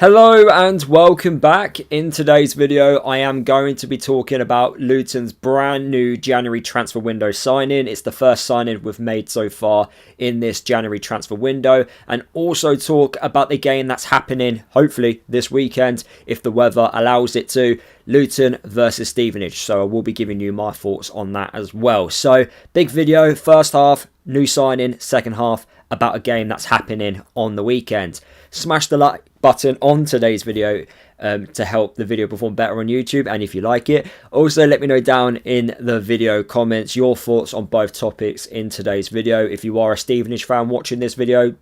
Hello and welcome back. In today's video, I am going to be talking about Luton's brand new January transfer window signing. It's the first signing we've made so far in this January transfer window, and also talk about the game that's happening, hopefully this weekend, if the weather allows it to, Luton versus Stevenage. So I will be giving you my thoughts on that as well. So big video, first half, new signing, second half, about a game that's happening on the weekend. Smash the like button on today's video to help the video perform better on YouTube, and if you like it, also let me know down in the video comments your thoughts on both topics in today's video. If you are a Stevenage fan watching this video,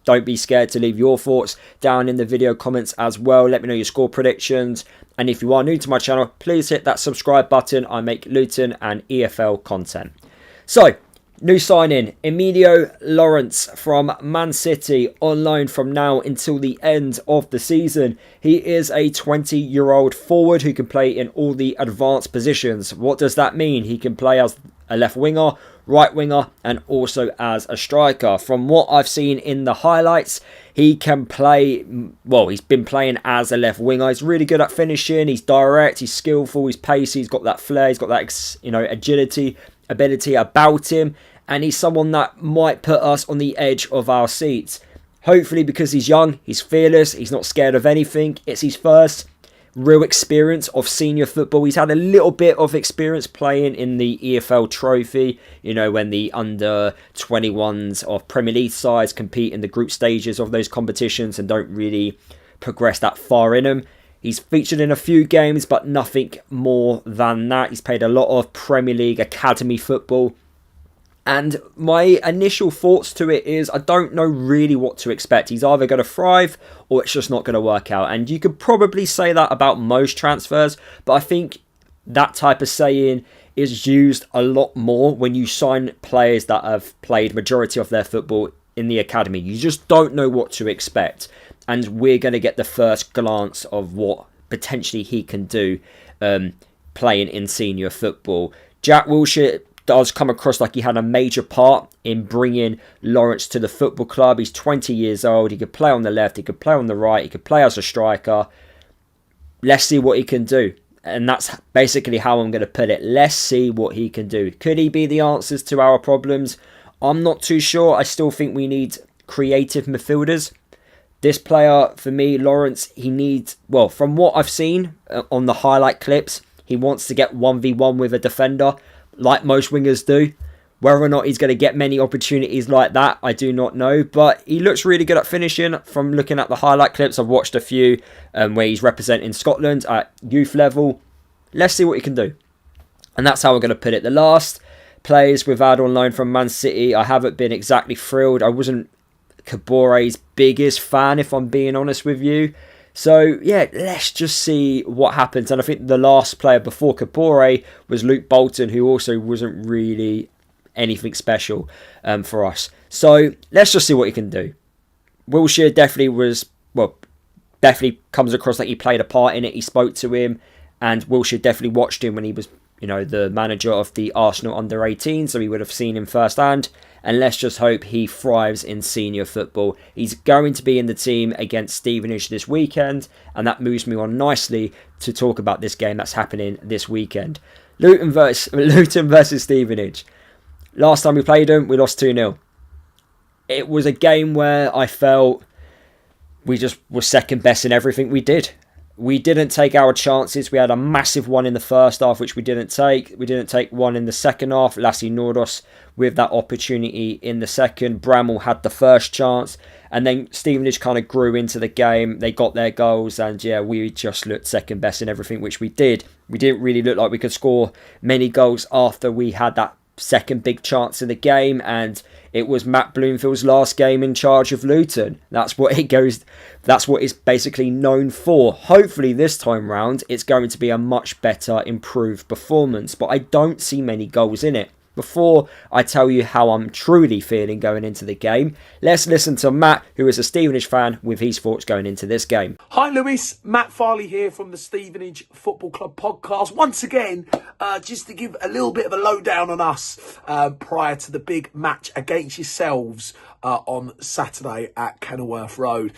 don't be scared to leave your thoughts down in the video comments as well. Let me know your score predictions, and if you are new to my channel, please hit that subscribe button. I make Luton and EFL content. So new signing, Emilio Lawrence from Man City, on loan from now until the end of the season. He is a 20-year-old forward who can play in all the advanced positions. What does that mean? He can play as a left winger, right winger, and also as a striker. From what I've seen in the highlights, he can play, well, he's been playing as a left winger. He's really good at finishing, he's direct, he's skillful, he's pacey, he's got that flair, he's got that, agility, ability about him. And he's someone that might put us on the edge of our seats. Hopefully, because he's young, he's fearless, he's not scared of anything. It's his first real experience of senior football. He's had a little bit of experience playing in the EFL trophy, when the under 21s of Premier League sides compete in the group stages of those competitions and don't really progress that far in them. He's featured in a few games, but nothing more than that. He's played a lot of Premier League academy football. And my initial thoughts to it is I don't know really what to expect. He's either going to thrive or it's just not going to work out. And you could probably say that about most transfers, but I think that type of saying is used a lot more when you sign players that have played majority of their football in the academy. You just don't know what to expect. And we're going to get the first glance of what potentially he can do playing in senior football. Jack Wilshere does come across like he had a major part in bringing Lawrence to the football club. He's 20 years old. He could play on the left. He could play on the right. He could play as a striker. Let's see what he can do. And that's basically how I'm going to put it. Let's see what he can do. Could he be the answers to our problems? I'm not too sure. I still think we need creative midfielders. This player, for me, Lawrence, he needs, well, from what I've seen on the highlight clips, he wants to get 1v1 with a defender, like most wingers do. Whether or not he's going to get many opportunities like that, I do not know. But he looks really good at finishing from looking at the highlight clips. I've watched a few where he's representing Scotland at youth level. Let's see what he can do. And that's how we're going to put it. The last players we've had on loan from Man City, I haven't been exactly thrilled. I wasn't Cabore's biggest fan, if I'm being honest with you. So, yeah, let's just see what happens. And I think the last player before Kabore was Luke Bolton, who also wasn't really anything special for us. So, let's just see what he can do. Wilshere definitely comes across like he played a part in it. He spoke to him, and Wilshere definitely watched him when he was, the manager of the Arsenal under-18, so he would have seen him firsthand. And let's just hope he thrives in senior football. He's going to be in the team against Stevenage this weekend, and that moves me on nicely to talk about this game that's happening this weekend. Luton versus Stevenage. Last time we played them, we lost 2-0. It was a game where I felt we just were second best in everything we did. We didn't take our chances. We had a massive one in the first half, which we didn't take. We didn't take one in the second half. Lassie Nordos with that opportunity in the second. Bramall had the first chance. And then Stevenage kind of grew into the game. They got their goals. And yeah, we just looked second best in everything, which we did. We didn't really look like we could score many goals after we had that second big chance in the game, and it was Matt Bloomfield's last game in charge of Luton. That's what it's basically known for. Hopefully this time round it's going to be a much better, improved performance, but I don't see many goals in it. Before I tell you how I'm truly feeling going into the game, let's listen to Matt, who is a Stevenage fan, with his thoughts going into this game. Hi Lewis, Matt Farley here from the Stevenage Football Club podcast. Once again, just to give a little bit of a lowdown on us prior to the big match against yourselves on Saturday at Kenilworth Road.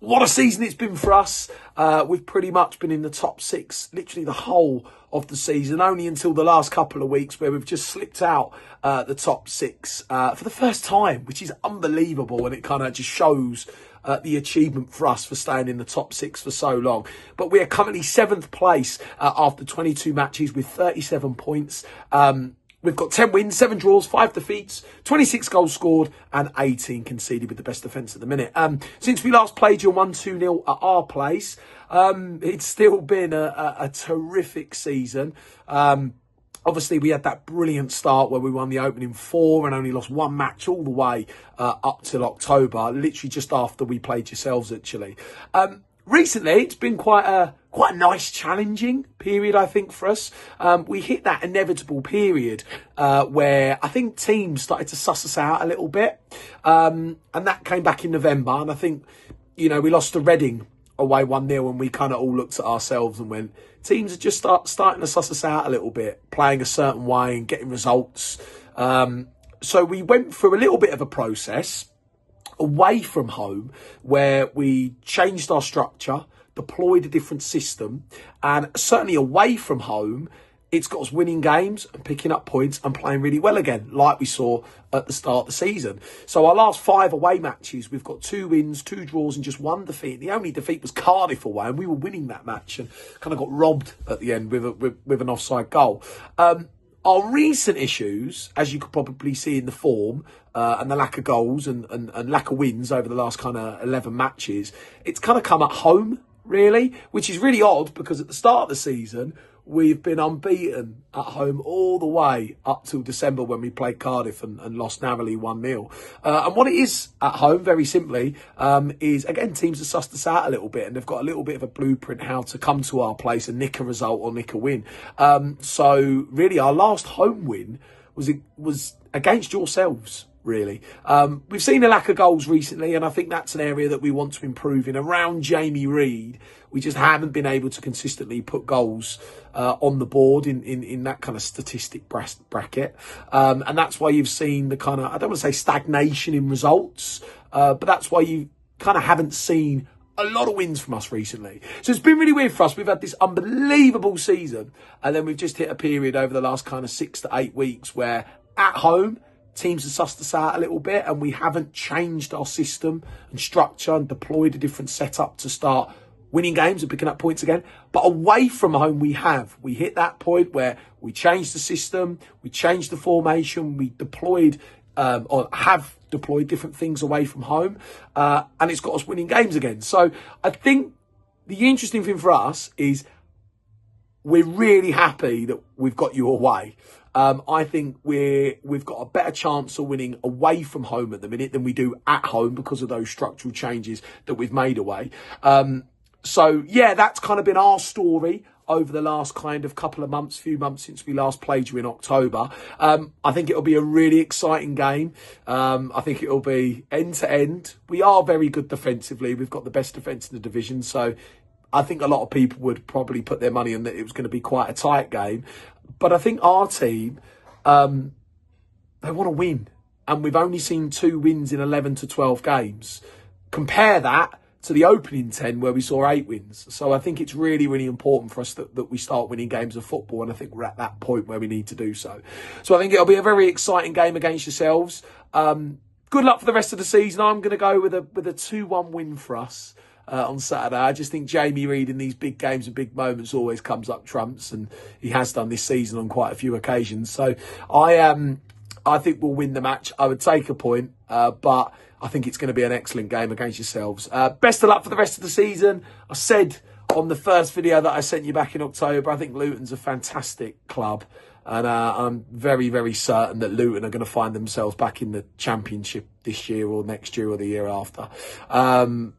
What a season it's been for us. We've pretty much been in the top 6, literally the whole of the season, only until the last couple of weeks where we've just slipped out the top 6 for the first time, which is unbelievable, and it kind of just shows the achievement for us for staying in the top 6 for so long. But we are currently 7th place after 22 matches with 37 points. We've got 10 wins, 7 draws, 5 defeats, 26 goals scored and 18 conceded with the best defence at the minute. Since we last played you 1-2-0 at our place, it's still been a terrific season. Obviously, we had that brilliant start where we won the opening 4 and only lost 1 match all the way up till October, literally just after we played yourselves, actually. Recently, it's been quite a nice, challenging period, I think, for us. We hit that inevitable period where I think teams started to suss us out a little bit. And that came back in November. And I think, we lost to Reading away 1-0 and we kind of all looked at ourselves and went, teams are just starting to suss us out a little bit, playing a certain way and getting results. So we went through a little bit of a process away from home where we changed our structure, deployed a different system, and certainly away from home, it's got us winning games and picking up points and playing really well again, like we saw at the start of the season. So our last 5 away matches, we've got 2 wins, 2 draws and just 1 defeat. The only defeat was Cardiff away, and we were winning that match and kind of got robbed at the end with an offside goal. Our recent issues, as you could probably see in the form and the lack of goals and lack of wins over the last kind of 11 matches, it's kind of come at home, really, which is really odd because at the start of the season, we've been unbeaten at home all the way up till December when we played Cardiff and lost narrowly 1-0. And what it is at home, very simply, is, again, teams have sussed us out a little bit and they've got a little bit of a blueprint how to come to our place and nick a result or nick a win. So, really, our last home win was against yourselves, really. We've seen a lack of goals recently, and I think that's an area that we want to improve in. Around Jamie Reid, we just haven't been able to consistently put goals on the board in that kind of statistic bracket. And that's why you've seen the kind of, I don't want to say stagnation in results, but that's why you kind of haven't seen a lot of wins from us recently. So it's been really weird for us. We've had this unbelievable season, and then we've just hit a period over the last kind of 6 to 8 weeks where at home, teams have sussed us out a little bit and we haven't changed our system and structure and deployed a different setup to start winning games and picking up points again. But away from home, we have. We hit that point where we changed the system, we changed the formation, we deployed or have deployed different things away from home, and it's got us winning games again. So I think the interesting thing for us is we're really happy that we've got you away. I think we've got a better chance of winning away from home at the minute than we do at home because of those structural changes that we've made away. So, yeah, that's kind of been our story over the last kind of few months since we last played you in October. I think it'll be a really exciting game. I think it'll be end to end. We are very good defensively. We've got the best defence in the division. So I think a lot of people would probably put their money on that it was going to be quite a tight game. But I think our team, they want to win. And we've only seen 2 wins in 11 to 12 games. Compare that to the opening 10 where we saw 8 wins. So I think it's really, really important for us that we start winning games of football. And I think we're at that point where we need to do so. So I think it'll be a very exciting game against yourselves. Good luck for the rest of the season. I'm going to go with a 2-1 win for us. On Saturday. I just think Jamie Reid in these big games and big moments always comes up trumps, and he has done this season on quite a few occasions. So I think we'll win the match. I would take a point, but I think it's going to be an excellent game against yourselves. Best of luck for the rest of the season. I said on the first video that I sent you back in October, I think Luton's a fantastic club. And I'm very, very certain that Luton are going to find themselves back in the Championship this year or next year or the year after,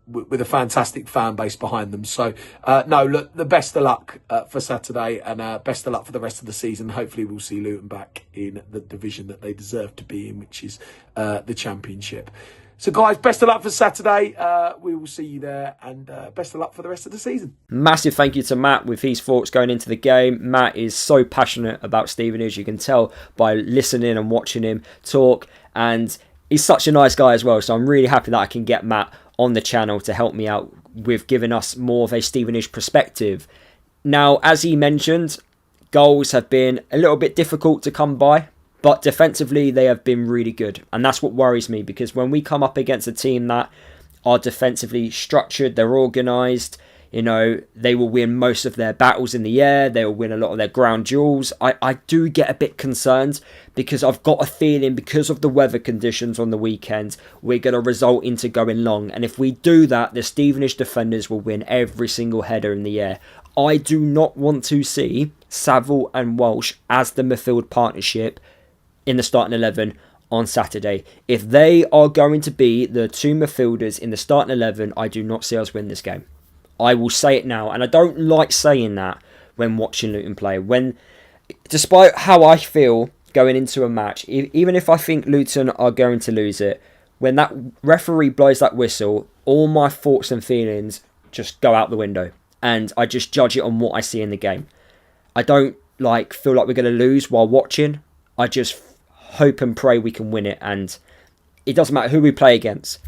with a fantastic fan base behind them. So, no, look, the best of luck for Saturday, and best of luck for the rest of the season. Hopefully we'll see Luton back in the division that they deserve to be in, which is the Championship. So, guys, best of luck for Saturday. We will see you there, and best of luck for the rest of the season. Massive thank you to Matt with his thoughts going into the game. Matt is so passionate about Stevenage. You can tell by listening and watching him talk, and he's such a nice guy as well. So I'm really happy that I can get Matt on the channel to help me out with giving us more of a Stevenage perspective. Now, as he mentioned, goals have been a little bit difficult to come by, but defensively they have been really good. And that's what worries me, because when we come up against a team that are defensively structured, they're organised, you know, they will win most of their battles in the air, they will win a lot of their ground duels. I do get a bit concerned, because I've got a feeling, because of the weather conditions on the weekend, we're going to result into going long. And if we do that, the Stevenage defenders will win every single header in the air. I do not want to see Saville and Walsh as the midfield partnership in the starting 11 on Saturday. If they are going to be the two midfielders in the starting 11, I do not see us win this game. I will say it now, and I don't like saying that when watching Luton play. Despite how I feel going into a match, even if I think Luton are going to lose it, when that referee blows that whistle, all my thoughts and feelings just go out the window, and I just judge it on what I see in the game. I don't feel like we're going to lose while watching. I just hope and pray we can win it, and it doesn't matter who we play against.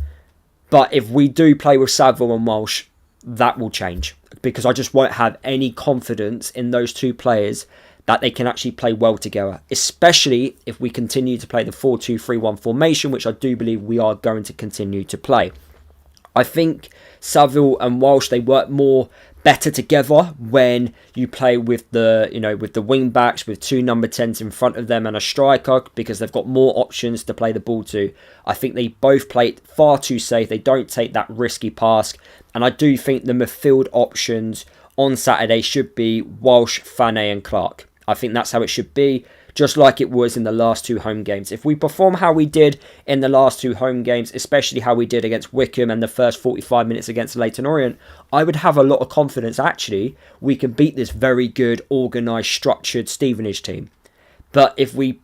But if we do play with Saville and Walsh, that will change, because I just won't have any confidence in those two players that they can actually play well together, especially if we continue to play the 4-2-3-1 formation, which I do believe we are going to continue to play. I think Saville and Walsh, they work better together when you play with the wing backs, with two number 10s in front of them and a striker, because they've got more options to play the ball to. I think they both play it far too safe. They don't take that risky pass, and I do think the midfield options on Saturday should be Walsh, Fane and Clark. I think that's how it should be, just like it was in the last two home games. If we perform how we did in the last two home games, especially how we did against Wycombe and the first 45 minutes against Leyton Orient, I would have a lot of confidence, actually, we can beat this very good, organised, structured Stevenage team. But if we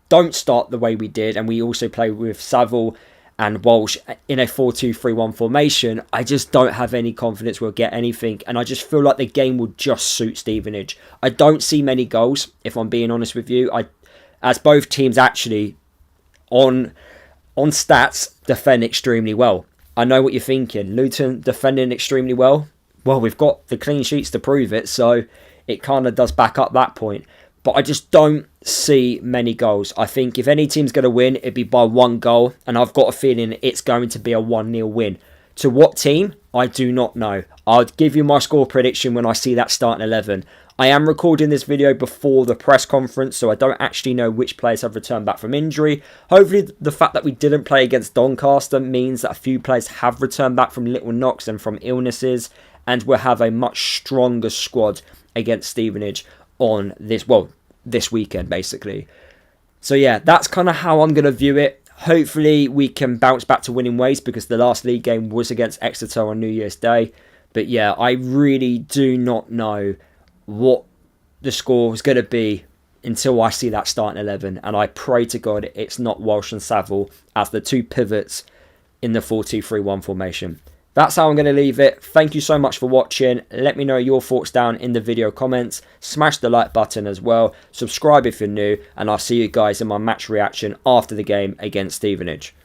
don't start the way we did, and we also play with Saville and Walsh in a 4-2-3-1 formation, I just don't have any confidence we'll get anything, and I just feel like the game will just suit Stevenage. I don't see many goals, if I'm being honest with you, as both teams actually, on stats, defend extremely well. I know what you're thinking, Luton defending extremely well. Well, we've got the clean sheets to prove it, so it kind of does back up that point. But I just don't see many goals. I think if any team's going to win, it'd be by one goal. And I've got a feeling it's going to be a 1-0 win. To what team? I do not know. I'll give you my score prediction when I see that starting 11. I am recording this video before the press conference, so I don't actually know which players have returned back from injury. Hopefully the fact that we didn't play against Doncaster means that a few players have returned back from little knocks and from illnesses, and we'll have a much stronger squad against Stevenage on this weekend, basically. So yeah, that's kind of how I'm going to view it. Hopefully we can bounce back to winning ways, because the last league game was against Exeter on New Year's Day. But yeah, I really do not know what the score is going to be until I see that starting 11, and I pray to God it's not Walsh and Saville as the two pivots in the 4-2-3-1 formation. That's how I'm going to leave it. Thank you so much for watching. Let me know your thoughts down in the video comments. Smash the like button as well. Subscribe if you're new. And I'll see you guys in my match reaction after the game against Stevenage.